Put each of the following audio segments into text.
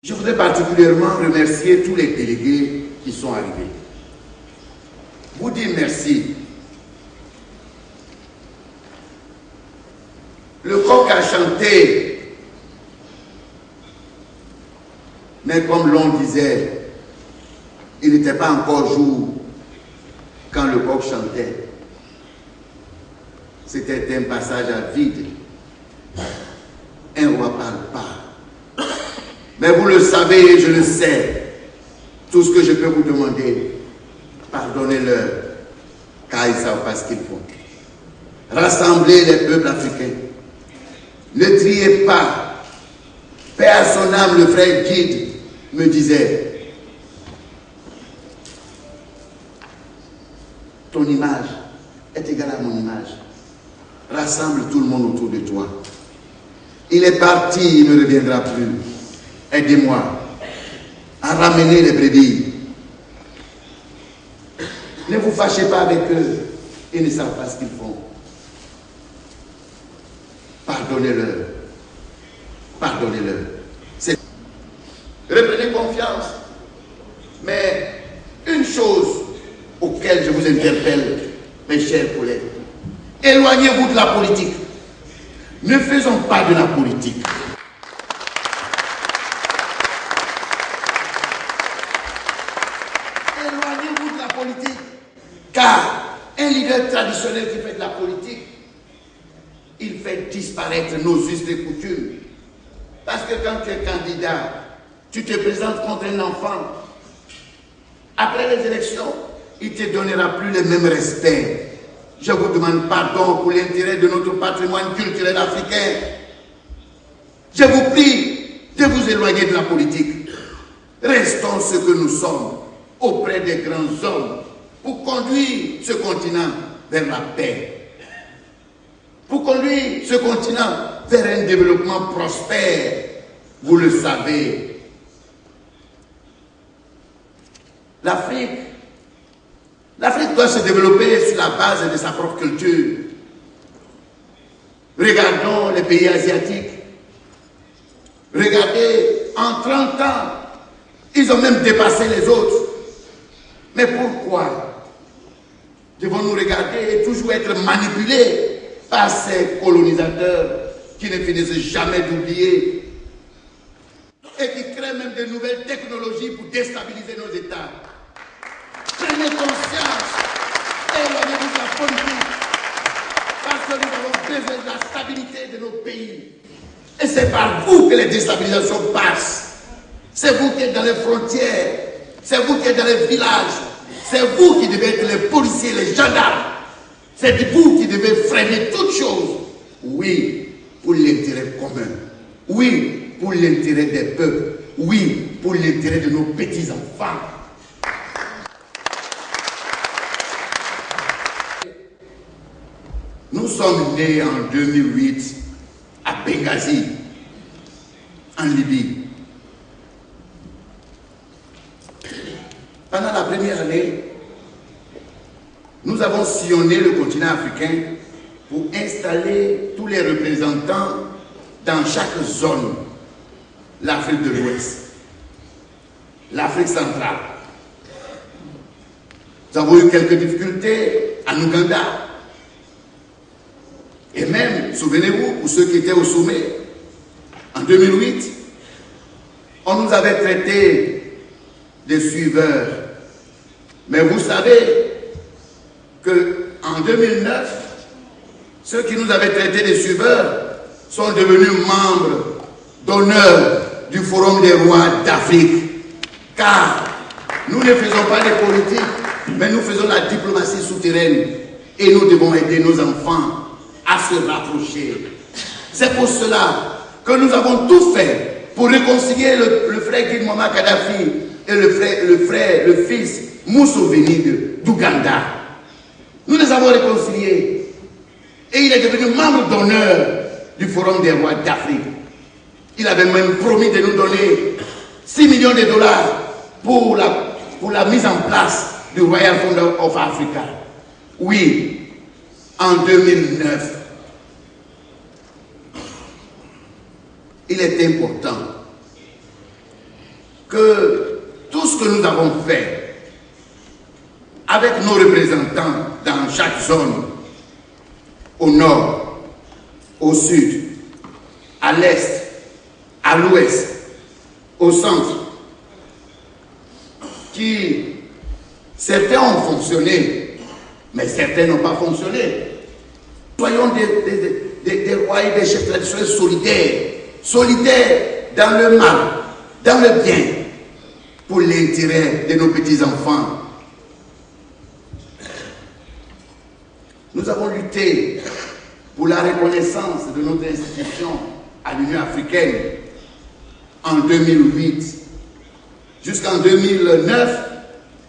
Je voudrais particulièrement remercier tous les délégués qui sont arrivés. Vous dire merci. Le coq a chanté, mais comme l'on disait, il n'était pas encore jour quand le coq chantait. C'était un passage à vide. Un roi parle pas. Mais vous le savez, je le sais. Tout ce que je peux vous demander, pardonnez-leur, car ils ne savent pas ce qu'ils font. Rassemblez les peuples africains. Ne triez pas. Paix à son âme, le frère Guide me disait, ton image est égale à mon image. Rassemble tout le monde autour de toi. Il est parti, il ne reviendra plus. Aidez-moi à ramener les brebis. Ne vous fâchez pas avec eux. Ils ne savent pas ce qu'ils font. Pardonnez-leur. Pardonnez-leur. Reprenez confiance. Mais une chose auquel je vous interpelle, mes chers collègues, éloignez-vous de la politique. Ne faisons pas de la politique. Éloignez-vous de la politique. Car un leader traditionnel qui fait de la politique, il fait disparaître nos us et coutumes. Parce que quand tu es candidat, tu te présentes contre un enfant. Après les élections, il ne te donnera plus le même respect. Je vous demande pardon pour l'intérêt de notre patrimoine culturel africain. Je vous prie de vous éloigner de la politique. Restons ce que nous sommes auprès des grands hommes pour conduire ce continent vers la paix. Pour conduire ce continent vers un développement prospère. Vous le savez. L'Afrique doit se développer sur la base de sa propre culture. Regardons les pays asiatiques. Regardez, en 30 ans, ils ont même dépassé les autres. Mais pourquoi devons-nous regarder et toujours être manipulés par ces colonisateurs qui ne finissent jamais d'oublier et qui créent même de nouvelles technologies pour déstabiliser nos États? Prenez conscience, éloignez-vous de la politique, parce que nous avons besoin de la stabilité de nos pays. Et c'est par vous que les déstabilisations passent. C'est vous qui êtes dans les frontières, c'est vous qui êtes dans les villages, c'est vous qui devez être les policiers, les gendarmes. C'est vous qui devez freiner toutes choses. Oui, pour l'intérêt commun. Oui, pour l'intérêt des peuples. Oui, pour l'intérêt de nos petits-enfants. Nous sommes nés en 2008 à Benghazi, en Libye. Pendant la première année, nous avons sillonné le continent africain pour installer tous les représentants dans chaque zone. L'Afrique de l'Ouest, l'Afrique centrale. Nous avons eu quelques difficultés en Ouganda. Et même, souvenez-vous, pour ceux qui étaient au sommet, en 2008, on nous avait traités de suiveurs. Mais vous savez qu'en 2009, ceux qui nous avaient traités de suiveurs sont devenus membres d'honneur du Forum des rois d'Afrique. Car nous ne faisons pas de politique, mais nous faisons la diplomatie souterraine. Et nous devons aider nos enfants à se rapprocher. C'est pour cela que nous avons tout fait pour réconcilier le frère Guy Mama Kadhafi et le fils Museveni d'Ouganda. Nous les avons réconciliés. Et il est devenu membre d'honneur du Forum des rois d'Afrique. Il avait même promis de nous donner 6 millions de dollars pour la mise en place du Royal Fund of Africa. Oui, en 2009. Il est important que tout ce que nous avons fait avec nos représentants dans chaque zone, au nord, au sud, à l'est, à l'ouest, au centre, qui certains ont fonctionné, mais certains n'ont pas fonctionné. Soyons des rois et des chefs traditionnels solidaires, solidaires dans le mal, dans le bien, pour l'intérêt de nos petits-enfants. Nous avons lutté pour la reconnaissance de notre institution à l'Union africaine en 2008. Jusqu'en 2009,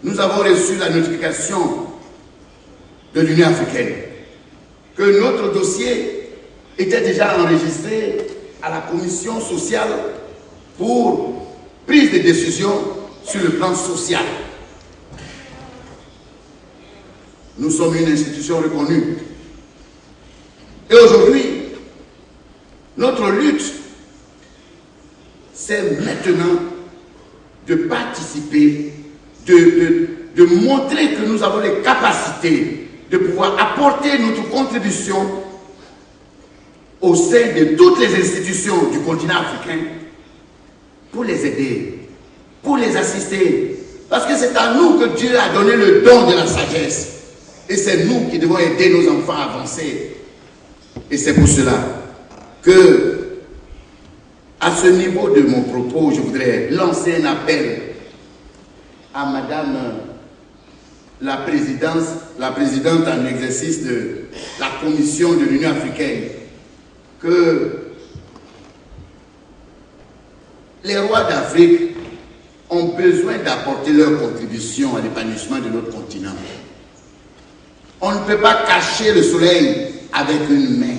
nous avons reçu la notification de l'Union africaine que notre dossier était déjà enregistré à la commission sociale pour prise de décision sur le plan social. Nous sommes une institution reconnue. Et aujourd'hui, notre lutte, c'est maintenant de participer, de montrer que nous avons les capacités de pouvoir apporter notre contribution au sein de toutes les institutions du continent africain pour les aider, pour les assister. Parce que c'est à nous que Dieu a donné le don de la sagesse. Et c'est nous qui devons aider nos enfants à avancer. Et c'est pour cela que, à ce niveau de mon propos, je voudrais lancer un appel à Madame la présidente en exercice de la Commission de l'Union africaine, que les rois d'Afrique ont besoin d'apporter leur contribution à l'épanouissement de notre continent. On ne peut pas cacher le soleil avec une main.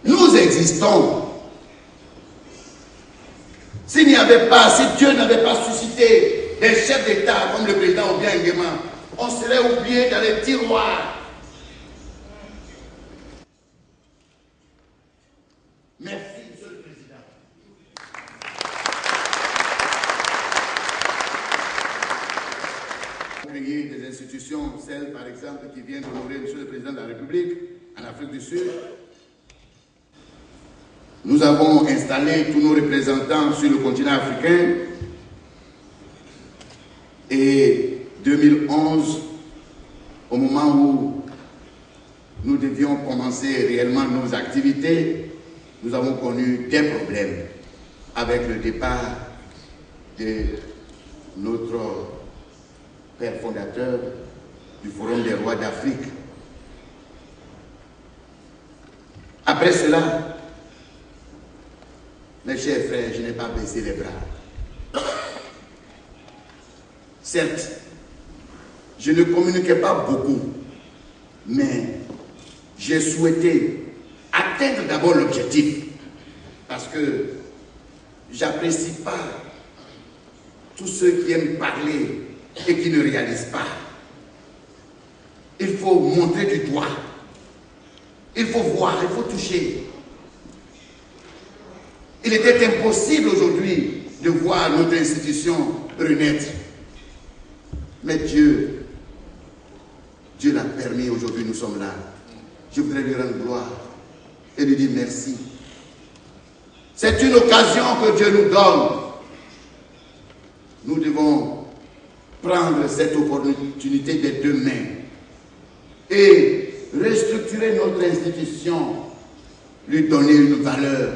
Nous existons. S'il n'y avait pas, si Dieu n'avait pas suscité des chefs d'État comme le président Obiang Nguema, on serait oublié dans les tiroirs. Merci, Monsieur le Président. Des institutions, celles par exemple qui viennent d'honorer Monsieur le Président de la République en Afrique du Sud. Nous avons installé tous nos représentants sur le continent africain et 2011, au moment où nous devions commencer réellement nos activités, nous avons connu des problèmes avec le départ de notre père fondateur du Forum des rois d'Afrique. Après cela, mes chers frères, je n'ai pas baissé les bras. Certes, je ne communiquais pas beaucoup, mais j'ai souhaité atteindre d'abord l'objectif, parce que j'apprécie pas tous ceux qui aiment parler et qui ne réalisent pas. Il faut montrer du doigt, il faut voir, il faut toucher. Il était impossible aujourd'hui de voir notre institution renaître. Mais Dieu l'a permis, aujourd'hui nous sommes là. Je voudrais lui rendre gloire et lui dire merci. C'est une occasion que Dieu nous donne. Nous devons prendre cette opportunité des deux mains et restructurer notre institution, lui donner une valeur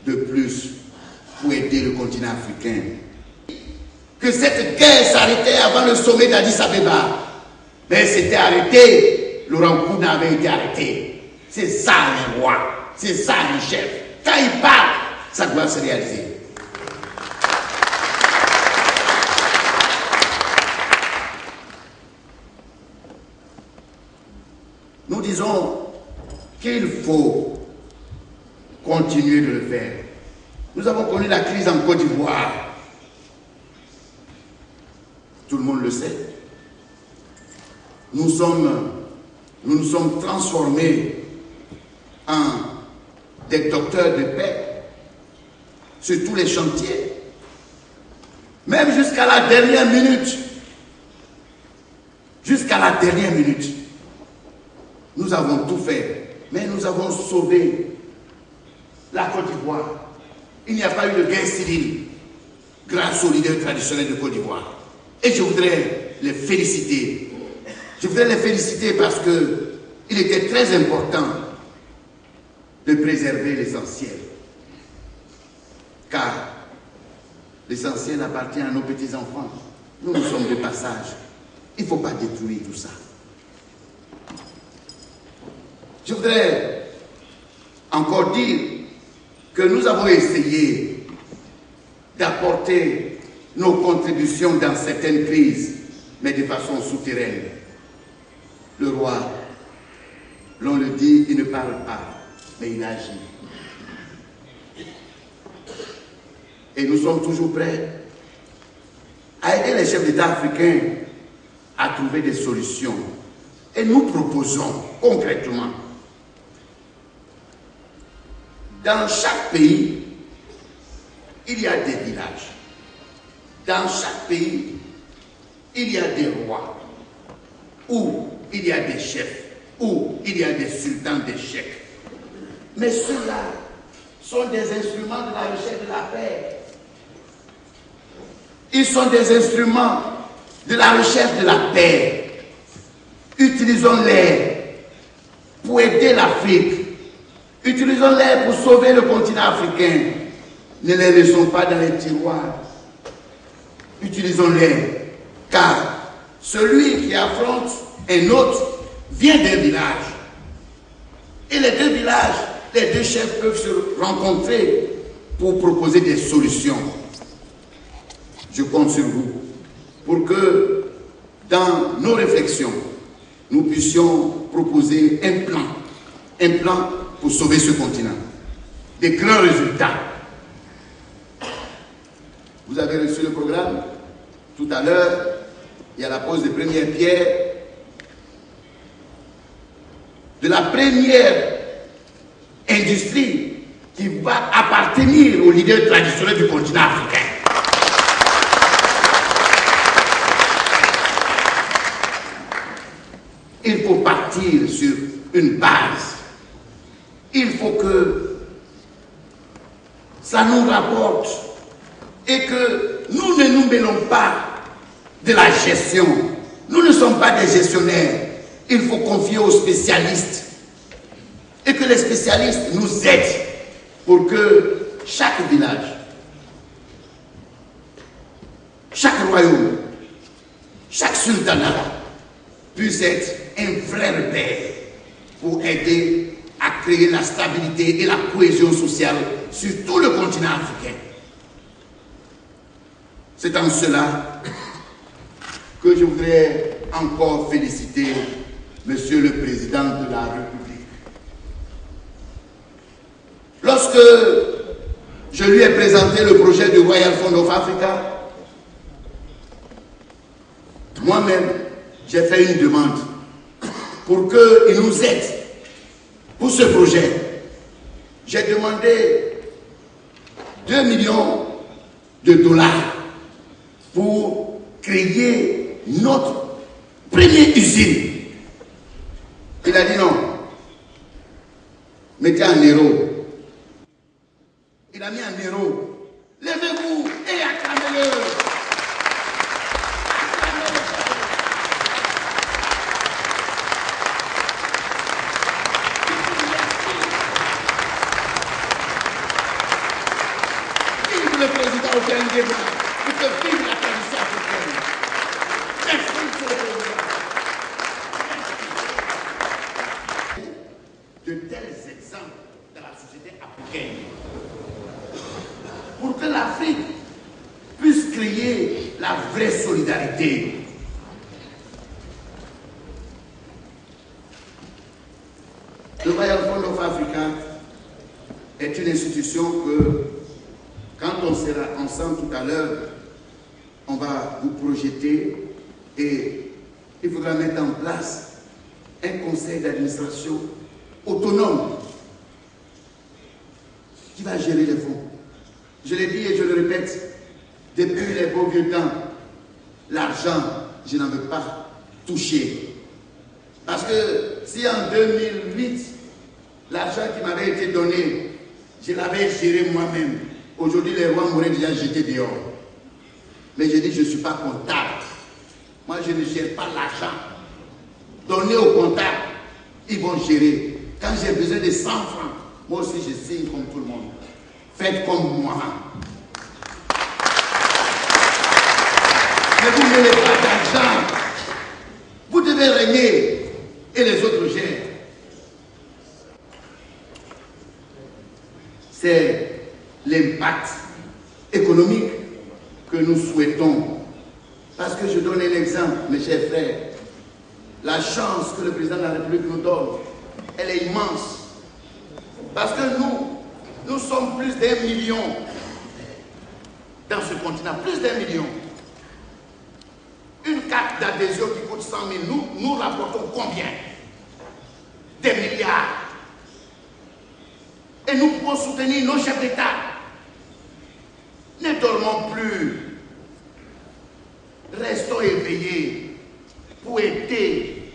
de plus pour aider le continent africain. Que cette guerre s'arrêtait avant le sommet d'Addis Abeba. Mais c'était arrêté, Laurent Nkunda avait été arrêté. C'est ça un roi, c'est ça un chef. Quand il parle, ça doit se réaliser. Nous disons qu'il faut continuer de le faire. Nous avons connu la crise en Côte d'Ivoire. Tout le monde le sait. Nous nous sommes transformés en des docteurs de paix sur tous les chantiers. Même jusqu'à la dernière minute. Jusqu'à la dernière minute. Nous avons tout fait. Mais nous avons sauvé la Côte d'Ivoire. Il n'y a pas eu de guerre civile grâce aux leaders traditionnels de Côte d'Ivoire. Et je voudrais les féliciter. Je voudrais les féliciter parce qu'il était très important de préserver l'essentiel. Car l'essentiel appartient à nos petits-enfants. Nous sommes de passage. Il ne faut pas détruire tout ça. Je voudrais encore dire que nous avons essayé d'apporter nos contributions dans certaines crises, mais de façon souterraine. Le roi, l'on le dit, il ne parle pas, mais il agit. Et nous sommes toujours prêts à aider les chefs d'État africains à trouver des solutions. Et nous proposons concrètement, dans chaque pays, il y a des villages. Dans chaque pays, il y a des rois, où il y a des chefs, où il y a des sultans d'échecs. Mais ceux-là sont des instruments de la recherche de la paix. Ils sont des instruments de la recherche de la paix. Utilisons-les pour aider l'Afrique. Utilisons-les pour sauver le continent africain. Ne les laissons pas dans les tiroirs. Utilisons-les. Car celui qui affronte un autre vient d'un village. Et les deux villages, les deux chefs peuvent se rencontrer pour proposer des solutions. Je compte sur vous pour que dans nos réflexions, nous puissions proposer un plan pour sauver ce continent. Des grands résultats. Vous avez reçu le programme. Tout à l'heure, il y a la pose des premières pierres de la première industrie qui va appartenir aux leaders traditionnels du continent africain. Il faut partir sur une base. Il faut que ça nous rapporte et que nous ne nous mêlons pas de la gestion. Nous ne sommes pas des gestionnaires. Il faut confier aux spécialistes et que les spécialistes nous aident pour que chaque village, chaque royaume, chaque sultanat puisse être un vrai repère pour aider à créer la stabilité et la cohésion sociale sur tout le continent africain. C'est en cela que je voudrais encore féliciter Monsieur le Président de la République. Lorsque je lui ai présenté le projet du Royal Fund of Africa, moi-même, j'ai fait une demande pour qu'il nous aide pour ce projet. J'ai demandé 2 millions de dollars pour créer notre première usine. Il a dit non. Mettez en euros. Il a mis en euros. Levez-vous et acclamez-le. Vive le président Obiang-Nguema. Pour que vive la tradition africaine. Merci, monsieur le président. De tels exemples dans la société africaine pour que l'Afrique puisse créer la vraie solidarité. Le Royal Fund of Africa est une institution que, quand on sera ensemble tout à l'heure, on va vous projeter et il faudra mettre en place un conseil d'administration autonome qui va gérer les fonds. Je l'ai dit et je le répète, depuis les beaux vieux temps, l'argent, je n'en veux pas toucher. Parce que si en 2008, l'argent qui m'avait été donné, je l'avais géré moi-même, aujourd'hui les rois m'auraient déjà jeté dehors. Mais j'ai dit, je ne suis pas comptable. Moi, je ne gère pas l'argent. Donnez au comptable, ils vont gérer. Quand j'ai besoin de 100 francs, moi aussi je signe comme tout le monde. Faites comme moi. Mais vous n'avez pas d'argent. Vous devez régner et les autres gèrent. C'est l'impact économique que nous souhaitons. Parce que je donne un exemple, mes chers frères. La chance que le président de la République nous donne, elle est immense. Parce que nous sommes plus d'1 million dans ce continent, plus d'1 million. Une carte d'adhésion qui coûte 100 000, nous rapportons combien? Des milliards. Et nous pouvons soutenir nos chefs d'État. Ne dormons plus. Restons éveillés pour aider,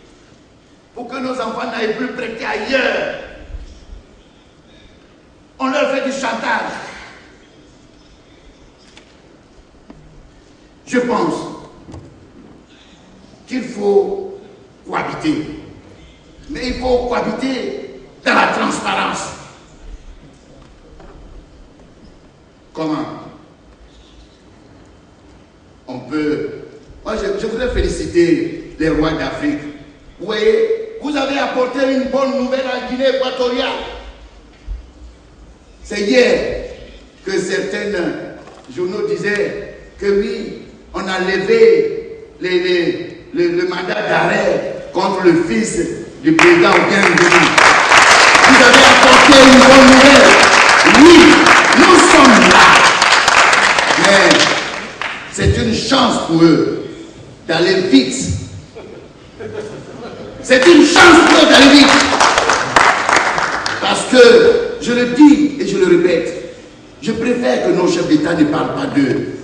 pour que nos enfants n'aillent plus prêter ailleurs. On leur fait du chantage. Je pense qu'il faut cohabiter. Mais il faut cohabiter dans la transparence. Comment? On peut... Moi, je voudrais féliciter les rois d'Afrique. Vous voyez, vous avez apporté une bonne nouvelle à Guinée équatoriale. C'est hier que certains journaux disaient que oui, on a levé le mandat d'arrêt contre le fils du président Obiang-Nguema. Vous avez apporté une bonne nouvelle. Oui, nous sommes là. Mais c'est une chance pour eux d'aller vite. C'est une chance pour eux d'aller vite. Parce que, je le dis et je le répète, je préfère que nos chefs d'État ne parlent pas d'eux.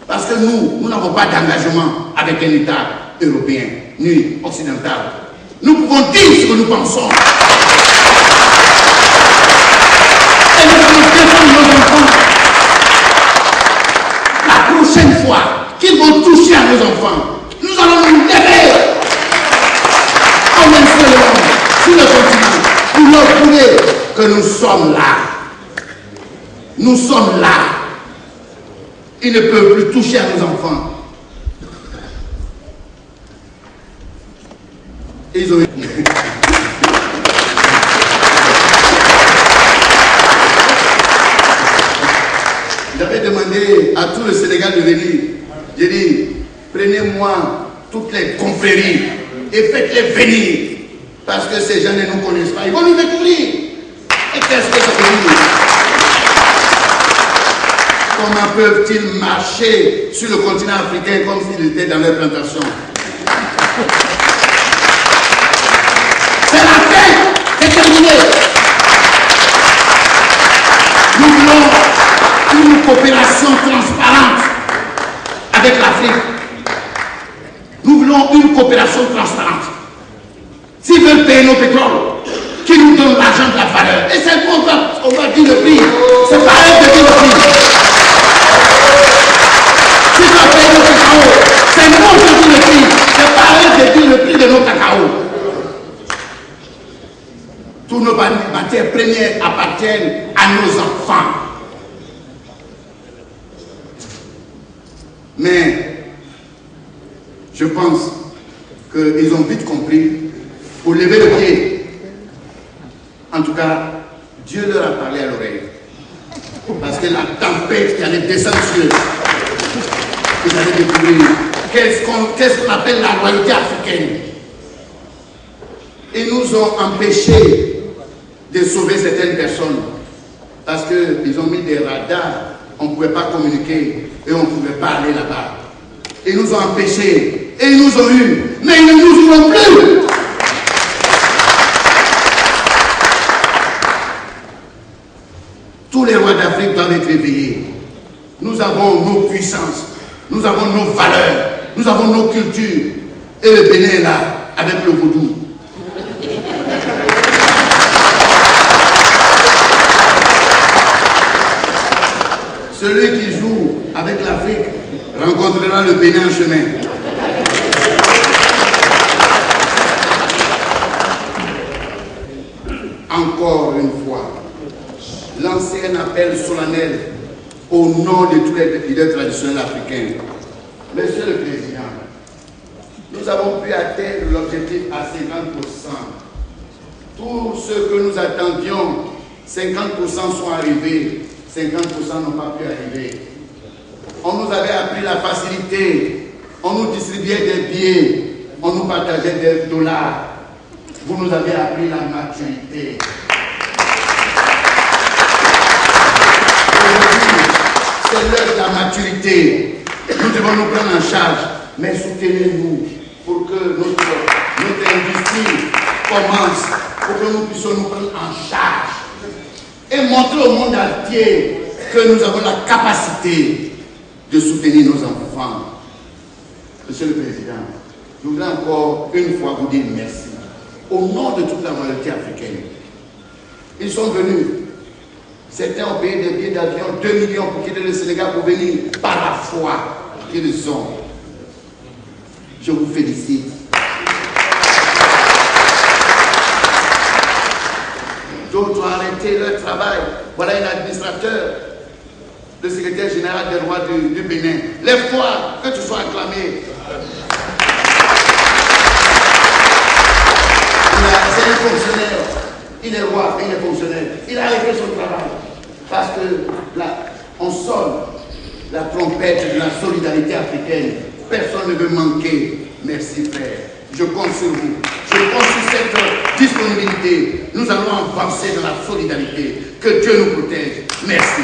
Parce que nous n'avons pas d'engagement avec un État européen, ni occidental. Nous pouvons dire ce que nous pensons. Et nous allons défendre nos enfants. La prochaine fois qu'ils vont toucher à nos enfants, nous allons nous lever en un seul homme sur le continent pour leur prouver que nous sommes là. Nous sommes là. Ils ne peuvent plus toucher à nos enfants. Ils ont... J'avais demandé à tout le Sénégal de venir. J'ai dit, prenez-moi toutes les confréries et faites-les venir. Parce que ces gens ne nous connaissent pas. Ils vont nous découvrir. Et qu'est-ce que c'est venir? Comment peuvent-ils marcher sur le continent africain comme s'ils étaient dans leur plantation? C'est la fin, c'est terminé. Nous voulons une coopération transparente avec l'Afrique. Nous voulons une coopération transparente. S'ils veulent payer nos pétroles, qu'ils nous donnent l'argent de la valeur. Et c'est bon, on va dire le prix. C'est pas eux de dire le prix. S'ils veulent payer nos cacao, c'est nous qui disons le prix. C'est pas eux de dire le prix de nos cacao. Toutes nos matières premières appartiennent à nos enfants. Mais je pense qu'ils ont vite compris pour lever le pied. En tout cas, Dieu leur a parlé à l'oreille. Parce que la tempête qui allait descendre sur eux, ils allaient découvrir qu'est-ce qu'on appelle la royauté africaine. Ils nous ont empêchés de sauver certaines personnes. Parce qu'ils ont mis des radars, on ne pouvait pas communiquer et on ne pouvait pas aller là-bas. Ils nous ont empêchés et ils nous ont eu, mais ils ne nous auront plus. Tous les rois d'Afrique doivent être éveillés. Nous avons nos puissances, nous avons nos valeurs, nous avons nos cultures. Et le Bénin est là, avec le vaudou. Celui qui joue avec l'Afrique rencontrera le Bénin en chemin. Encore une fois, lancer un appel solennel au nom de tous les leaders traditionnels africains. Monsieur le Président, nous avons pu atteindre l'objectif à 50%. Tout ce que nous attendions, 50% sont arrivés, 50% n'ont pas pu arriver. On nous avait appris la facilité, on nous distribuait des billets, on nous partageait des dollars. Vous nous avez appris la maturité. Aujourd'hui, c'est l'heure de la maturité. Nous devons nous prendre en charge, mais soutenez-nous pour que notre industrie commence, pour que nous puissions nous prendre en charge et montrer au monde entier que nous avons la capacité de soutenir nos enfants. Monsieur le Président, je voudrais encore une fois vous dire merci. Au nom de toute la majorité africaine. Ils sont venus. Certains ont payé des billets d'avion, 2 millions pour quitter le Sénégal pour venir par la foi qu'ils ont. Je vous félicite. D'autres ont arrêté leur travail. Voilà un administrateur, le secrétaire général des rois du Bénin. Lève-toi, que tu sois acclamé. C'est un fonctionnaire, il est roi, il est fonctionnaire. Il a arrêté son travail parce que là, on sonne la trompette de la solidarité africaine. Personne ne veut manquer. Merci frère. Je compte sur vous. Je compte sur cette disponibilité. Nous allons avancer dans la solidarité. Que Dieu nous protège. Merci.